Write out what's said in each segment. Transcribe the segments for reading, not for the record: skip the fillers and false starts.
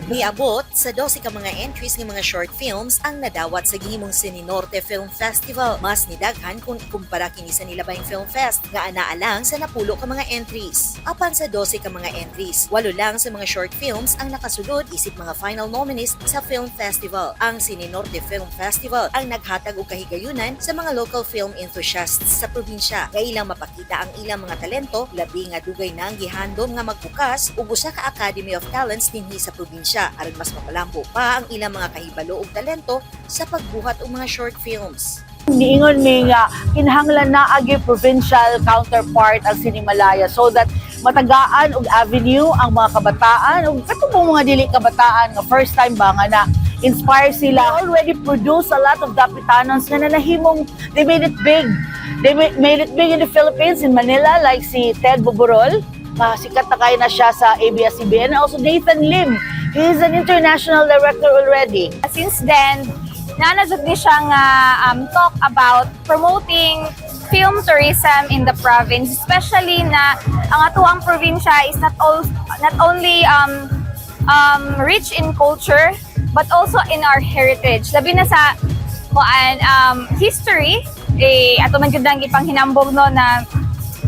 Niabot sa 12 ka mga entries ng mga short films ang nadawat sa gihimong Sinenorte Film Festival. Mas nidaghan kung ikumpara kini sa Nilabayng Film Fest nga anaa lang sa napulo ka mga entries. Apan sa 12 ka mga entries, 8 lang sa mga short films ang nakasulod isip mga final nominees sa film festival. Ang Sinenorte Film Festival ang naghatag og kahigayunan sa mga local film enthusiasts sa probinsya nga ilang mapakita ang ilang mga talento, labi nga dugay na ang gihandom nga magbukas ug usa ka Academy of Talents dinhi sa probinsya aron mas mapalambo pa ang ilang mga kahibalo ug talento sa pagbuhat og mga short films. Niingon mi nga kinahanglan na agi provincial counterpart ang Sinimalaya so that matagaan og avenue ang mga kabataan ug katubong mga dili kabataan nga first time ba nga na inspire sila. Already produce a lot of dapitanons nga nanahimong they made it big. They made it big in the Philippines, in Manila, like si Ted Boborol. Sikat na kayo na siya sa ABS-CBN. Also Nathan Lim. He's an international director already. Since then, nanasag din siya nga talk about promoting film tourism in the province, especially na ang atuang probinsya is not only rich in culture but also in our heritage. Labi na sa history, ato man jud ang ipanghinambog no na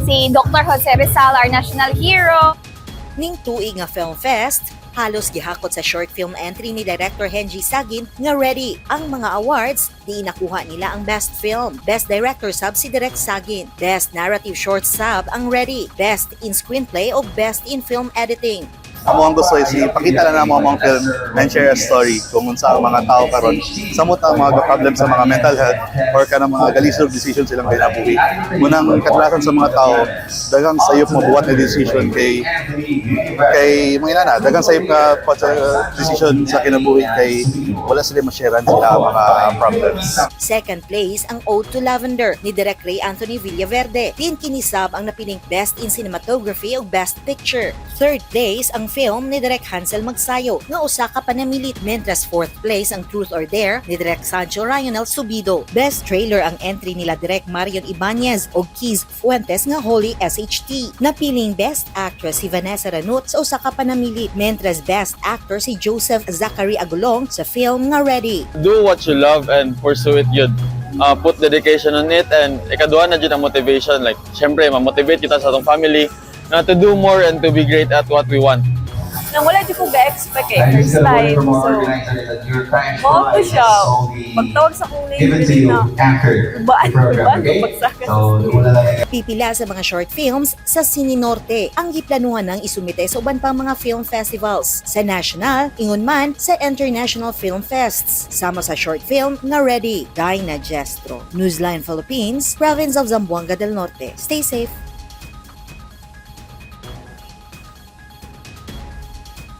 si Dr. Jose Rizal, our national hero. Ning tuig nga Film Fest, halos gihakot sa short film entry ni Director Henry Sagin nga ready. Ang mga awards, di nakuha nila ang Best Film. Best Director sub si Direk Sagin. Best Narrative Short sub ang ready. Best in Screenplay o Best in Film Editing. Amo ang gusto is ipakita na namo ang film and share a story kung unsa ang mga tao karon samot ang mga problem sa mga mental health or kanang mga galisod decision silang kinabuhi. Munang kadalasan sa mga tao daghang sayop mabuhat na decision kay mga inana, daghang sayop ka decision sa kinabuhi kay wala sila ma-sharean sila ang mga problems. Second place ang Ode to Lavender ni Direk Ray Anthony Villaverde. Din kinisab ang napiling Best in Cinematography o Best Picture. Third place ang film ni Direk Hansel Magsayo nga usa ka panamilit, mentras fourth place ang Truth or Dare ni Direk Sancho Rionel Subido. Best trailer ang entry nila Direk Marion Ibanez o Keys Fuentes nga Holy SHT. Napiling Best Actress si Vanessa Ranut sa usa ka panamilit, mentras Best Actor si Joseph Zachary Agulong sa film nga Ready. Do what you love and pursue it yun. Put dedication on it and ikaduha na dyan ang motivation. Like, syempre, ma-motivate kita sa atong family na to do more and to be great at what we want. Nang wala di ko ga-expect first time. So, mao ko siya. Magtawag sa kong name na baan pagsakan. Pipila sa mga short films sa Sinenorte ang giplanuhan ng isumite sa uban pang mga film festivals sa national, ingon man sa international film fests. Sama sa short film nga ready, Dai na Jestro. Newsline Philippines, Province of Zamboanga del Norte. Stay safe.